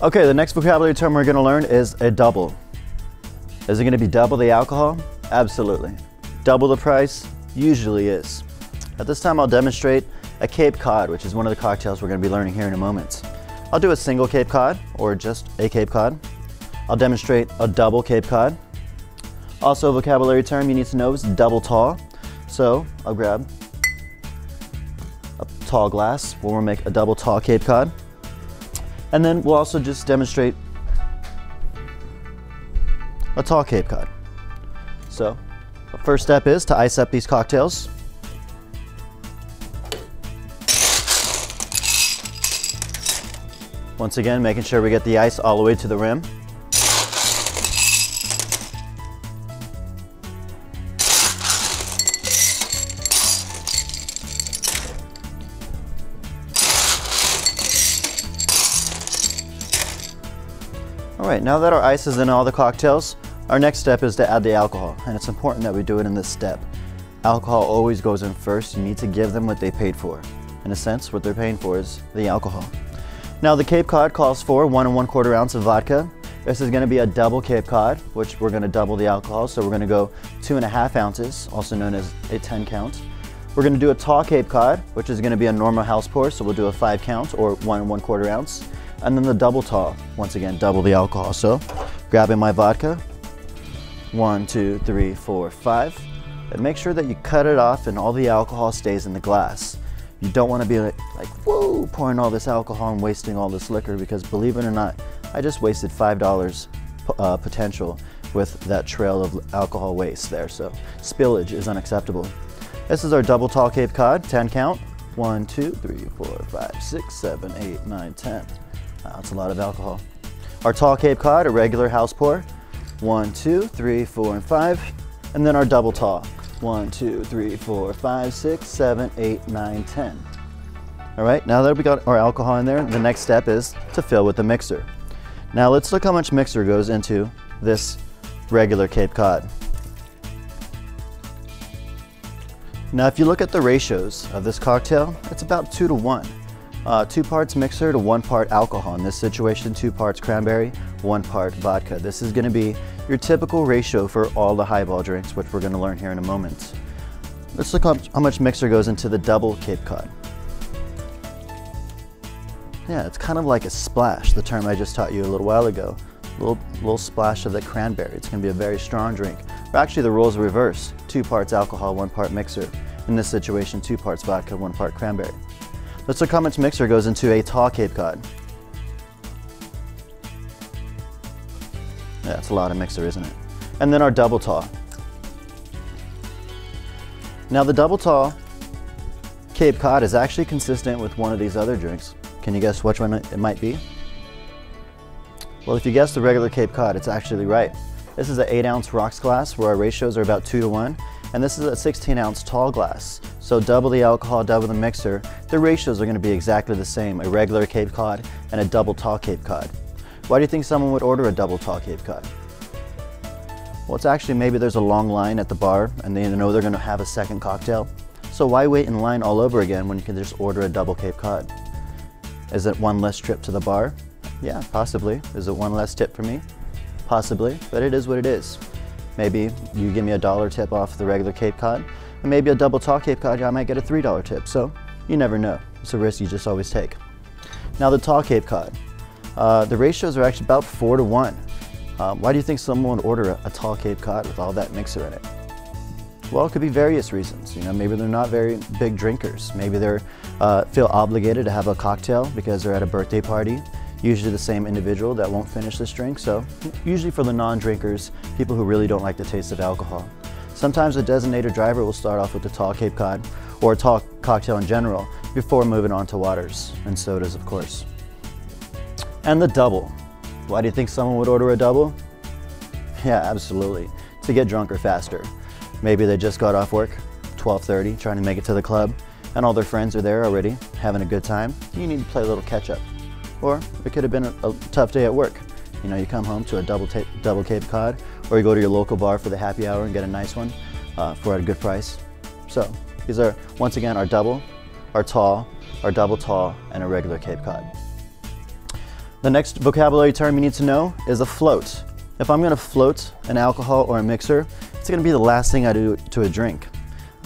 Okay, the next vocabulary term we're going to learn is a double. Is it going to be double the alcohol? Absolutely. Double the price? Usually is. At this time I'll demonstrate a Cape Cod, which is one of the cocktails we're going to be learning here in a moment. I'll do a single Cape Cod or just a Cape Cod. I'll demonstrate a double Cape Cod. Also, a vocabulary term you need to know is double tall. So I'll grab a tall glass where we'll make a double tall Cape Cod. And then we'll also just demonstrate a tall Cape Cod. So the first step is to ice up these cocktails. Once again, making sure we get the ice all the way to the rim. All right, now that our ice is in all the cocktails, our next step is to add the alcohol, and it's important that we do it in this step. Alcohol always goes in first. You need to give them what they paid for. In a sense, what they're paying for is the alcohol. Now the Cape Cod calls for 1 1/4 ounce of vodka. This is going to be a double Cape Cod, which we're going to double the alcohol, so we're going to go 2.5 ounces, also known as a 10 count. We're going to do a tall Cape Cod, which is going to be a normal house pour, so we'll do a 5 count or 1 1/4 ounce. And then the double tall, once again, double the alcohol. So grabbing my vodka, 1, 2, 3, 4, 5, and make sure that you cut it off and all the alcohol stays in the glass. You don't want to be like, whoa, pouring all this alcohol and wasting all this liquor, because believe it or not, I just wasted $5 potential with that trail of alcohol waste there. So spillage is unacceptable. This is our double tall Cape Cod, 10 count. 1, 2, 3, 4, 5, 6, 7, 8, 9, 10. Wow, that's a lot of alcohol. Our tall Cape Cod, a regular house pour. 1, 2, 3, 4, and 5. And then our double tall. 1, 2, 3, 4, 5, 6, 7, 8, 9, 10. All right, now that we got our alcohol in there, the next step is to fill with the mixer. Now let's look how much mixer goes into this regular Cape Cod. Now if you look at the ratios of this cocktail, it's about 2 to 1. 2 parts mixer to 1 part alcohol. In this situation, 2 parts cranberry, 1 part vodka. This is going to be your typical ratio for all the highball drinks, which we're going to learn here in a moment. Let's look how much mixer goes into the double Cape Cod. Yeah, it's kind of like a splash, the term I just taught you a little while ago. Little splash of the cranberry. It's going to be a very strong drink. Or actually, the roles are reversed. 2 parts alcohol, 1 part mixer. In this situation, 2 parts vodka, 1 part cranberry. Let's look how much mixer goes into a tall Cape Cod. Yeah, that's a lot of mixer, isn't it? And then our double tall. Now the double tall Cape Cod is actually consistent with one of these other drinks. Can you guess which one it might be? Well, if you guess the regular Cape Cod, it's actually right. This is an 8-ounce rocks glass where our ratios are about 2 to 1. And this is a 16-ounce tall glass. So double the alcohol, double the mixer. The ratios are going to be exactly the same, a regular Cape Cod and a double tall Cape Cod. Why do you think someone would order a double tall Cape Cod? Well, it's actually maybe there's a long line at the bar and they know they're going to have a second cocktail. So why wait in line all over again when you can just order a double Cape Cod? Is it one less trip to the bar? Yeah, possibly. Is it one less tip for me? Possibly, but it is what it is. Maybe you give me a $1 tip off the regular Cape Cod, and maybe a double tall Cape Cod, I might get a $3 tip. So you never know. It's a risk you just always take. Now the tall Cape Cod. The ratios are actually about 4 to 1. Why do you think someone would order a tall Cape Cod with all that mixer in it? Well, it could be various reasons. You know, maybe they're not very big drinkers. Maybe they feel obligated to have a cocktail because they're at a birthday party. Usually the same individual that won't finish this drink. So usually for the non-drinkers, people who really don't like the taste of alcohol. Sometimes a designated driver will start off with the tall Cape Cod or a tall cocktail in general before moving on to waters and sodas, of course. And the double. Why do you think someone would order a double? Yeah, absolutely. To get drunker faster. Maybe they just got off work, 12:30, trying to make it to the club, and all their friends are there already, having a good time. You need to play a little catch up. Or it could have been a tough day at work. You know, you come home to a double Cape Cod, or you go to your local bar for the happy hour and get a nice one for a good price. So these are, once again, our double, our tall, our double tall, and a regular Cape Cod. The next vocabulary term you need to know is a float. If I'm going to float an alcohol or a mixer, it's going to be the last thing I do to a drink.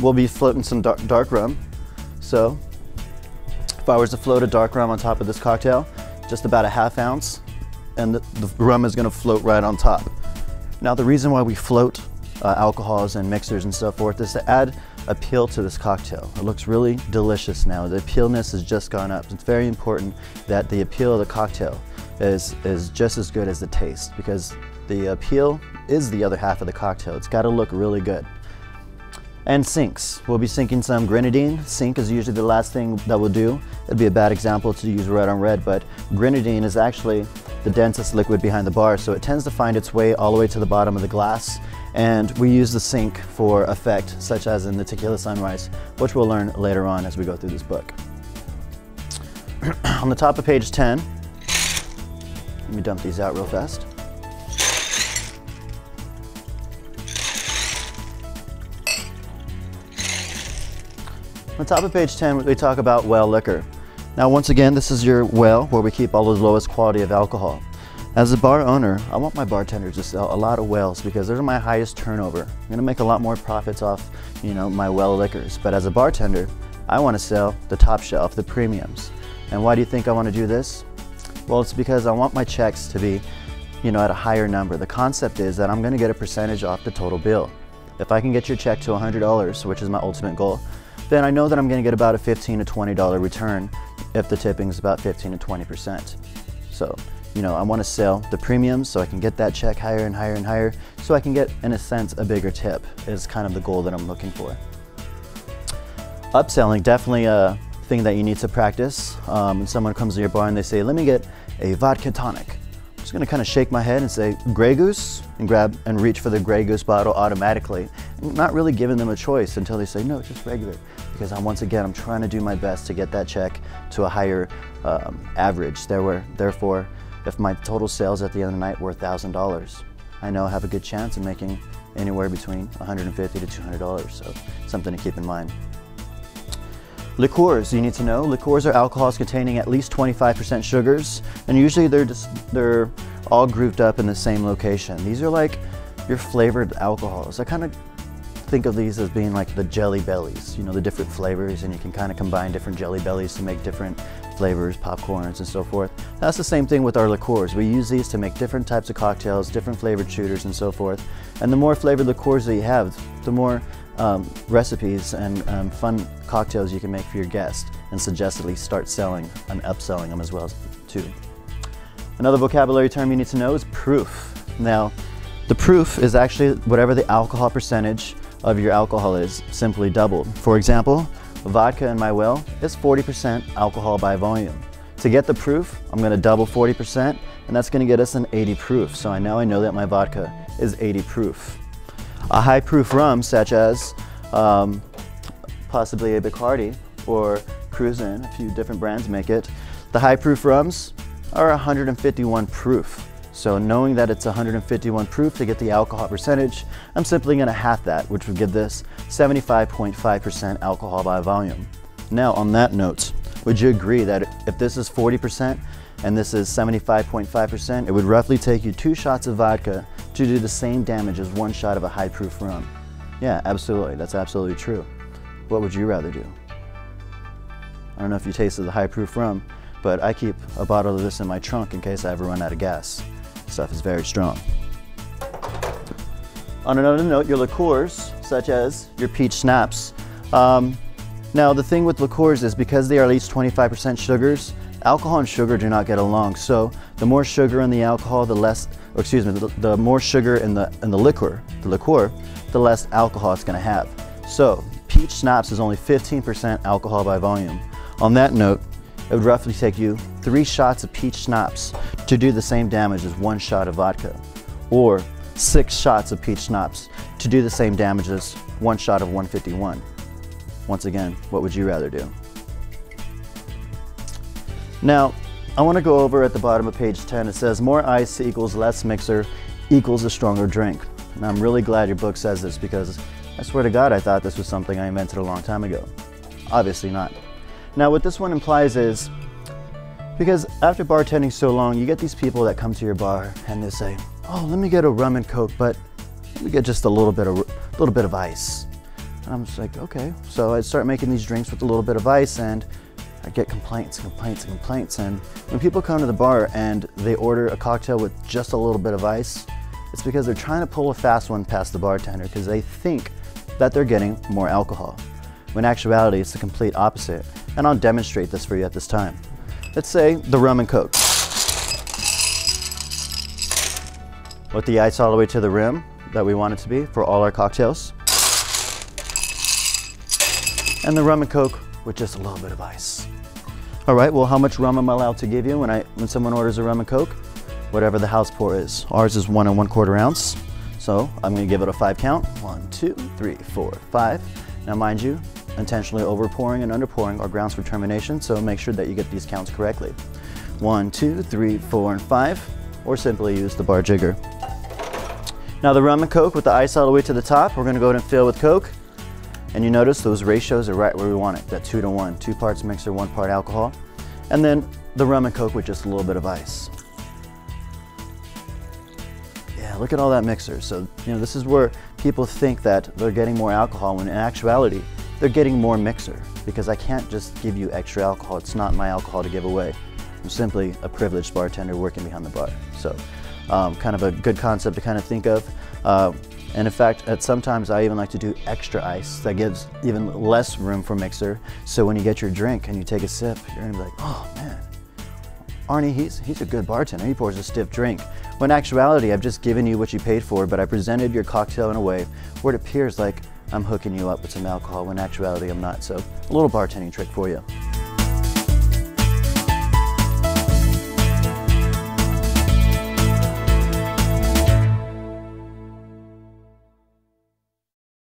We'll be floating some dark rum. So if I was to float a dark rum on top of this cocktail, just about a ½ ounce, and the rum is going to float right on top. Now the reason why we float alcohols and mixers and so forth is to add appeal to this cocktail. It looks really delicious now. The appealness has just gone up. It's very important that the appeal of the cocktail is just as good as the taste, because the appeal is the other half of the cocktail. It's got to look really good. And sinks. We'll be sinking some grenadine. Sink is usually the last thing that we'll do. It'd be a bad example to use red on red, but grenadine is actually the densest liquid behind the bar, so it tends to find its way all the way to the bottom of the glass, and we use the sink for effect, such as in the Tequila Sunrise, which we'll learn later on as we go through this book. On the top of page 10, let me dump these out real fast. On the top of page 10, we talk about well liquor. Now once again, this is your well where we keep all the lowest quality of alcohol. As a bar owner, I want my bartenders to sell a lot of wells because they're my highest turnover. I'm gonna make a lot more profits off, my well liquors. But as a bartender, I wanna sell the top shelf, the premiums. And why do you think I wanna do this? Well, it's because I want my checks to be, at a higher number. The concept is that I'm gonna get a percentage off the total bill. If I can get your check to $100, which is my ultimate goal, then I know that I'm going to get about a $15 to $20 return if the tipping is about 15 to 20%. So, I want to sell the premiums so I can get that check higher and higher and higher, so I can get, in a sense, a bigger tip is kind of the goal that I'm looking for. Upselling, definitely a thing that you need to practice. When someone comes to your bar and they say, let me get a vodka tonic. I'm just going to kind of shake my head and say, Grey Goose, and grab and reach for the Grey Goose bottle automatically. I'm not really giving them a choice until they say, no, just regular. Because once again, I'm trying to do my best to get that check to a higher average. Therefore, if my total sales at the end of the night were $1,000, I know I have a good chance of making anywhere between $150 to $200, so something to keep in mind. Liqueurs, you need to know. Liqueurs are alcohols containing at least 25% sugars, and usually they're all grouped up in the same location. These are like your flavored alcohols. I kind of think of these as being like the Jelly Bellies, the different flavors, and you can kind of combine different Jelly Bellies to make different flavors, popcorns, and so forth. That's the same thing with our liqueurs. We use these to make different types of cocktails, different flavored shooters, and so forth. And the more flavored liqueurs that you have, the more recipes and fun cocktails you can make for your guests, and suggestively start selling and upselling them as well too. Another vocabulary term you need to know is proof. Now, the proof is actually whatever the alcohol percentage of your alcohol is, simply doubled. For example, vodka in my well is 40% alcohol by volume. To get the proof, I'm going to double 40%, and that's going to get us an 80 proof. So I know that my vodka is 80 proof. A high proof rum, such as possibly a Bacardi or Cruzin, a few different brands make it. The high proof rums are 151 proof. So knowing that it's 151 proof to get the alcohol percentage, I'm simply going to half that, which would give this 75.5% alcohol by volume. Now on that note, would you agree that if this is 40% and this is 75.5%, it would roughly take you 2 shots of vodka to do the same damage as 1 shot of a high proof rum? Yeah, absolutely. That's absolutely true. What would you rather do? I don't know if you tasted the high proof rum, but I keep a bottle of this in my trunk in case I ever run out of gas. Stuff is very strong. On another note, your liqueurs, such as your peach schnapps. Now the thing with liqueurs is because they are at least 25% sugars, alcohol and sugar do not get along. So the more sugar in the alcohol, the more sugar in the liqueur, the less alcohol it's going to have. So peach schnapps is only 15% alcohol by volume. On that note, it would roughly take you 3 shots of peach schnapps to do the same damage as 1 shot of vodka, or 6 shots of peach schnapps to do the same damage as 1 shot of 151. Once again, what would you rather do? Now, I want to go over at the bottom of page 10. It says more ice equals less mixer equals a stronger drink. And I'm really glad your book says this, because I swear to God I thought this was something I invented a long time ago. Obviously not. Now what this one implies is Because after bartending so long, you get these people that come to your bar and they say, oh, let me get a rum and Coke, but let me get just a little bit of ice. And I'm just like, okay. So I start making these drinks with a little bit of ice, and I get complaints. And when people come to the bar and they order a cocktail with just a little bit of ice, it's because they're trying to pull a fast one past the bartender because they think that they're getting more alcohol. When in actuality, it's the complete opposite. And I'll demonstrate this for you at this time. Let's say the rum and Coke. With the ice all the way to the rim that we want it to be for all our cocktails. And the rum and Coke with just a little bit of ice. All right, well, how much rum am I allowed to give you when someone orders a rum and Coke? Whatever the house pour is. Ours is 1 1/4 ounce. So I'm gonna give it a 5 count. 1, 2, 3, 4, 5. Now mind you, intentionally over pouring and under pouring are grounds for termination, so make sure that you get these counts correctly. 1, 2, 3, 4, and 5, or simply use the bar jigger. Now the rum and Coke with the ice all the way to the top, we're gonna go ahead and fill with Coke. And you notice those ratios are right where we want it, that 2 to 1, 2 parts mixer, 1 part alcohol. And then the rum and Coke with just a little bit of ice. Yeah, look at all that mixer. So, this is where people think that they're getting more alcohol when in actuality, they're getting more mixer, because I can't just give you extra alcohol. It's not my alcohol to give away. I'm simply a privileged bartender working behind the bar. So kind of a good concept to kind of think of. And in fact, sometimes I even like to do extra ice that gives even less room for mixer. So when you get your drink and you take a sip, you're gonna be like, oh man, Arnie, he's a good bartender. He pours a stiff drink. When in actuality, I've just given you what you paid for, but I presented your cocktail in a way where it appears like I'm hooking you up with some alcohol when in actuality I'm not. So a little bartending trick for you.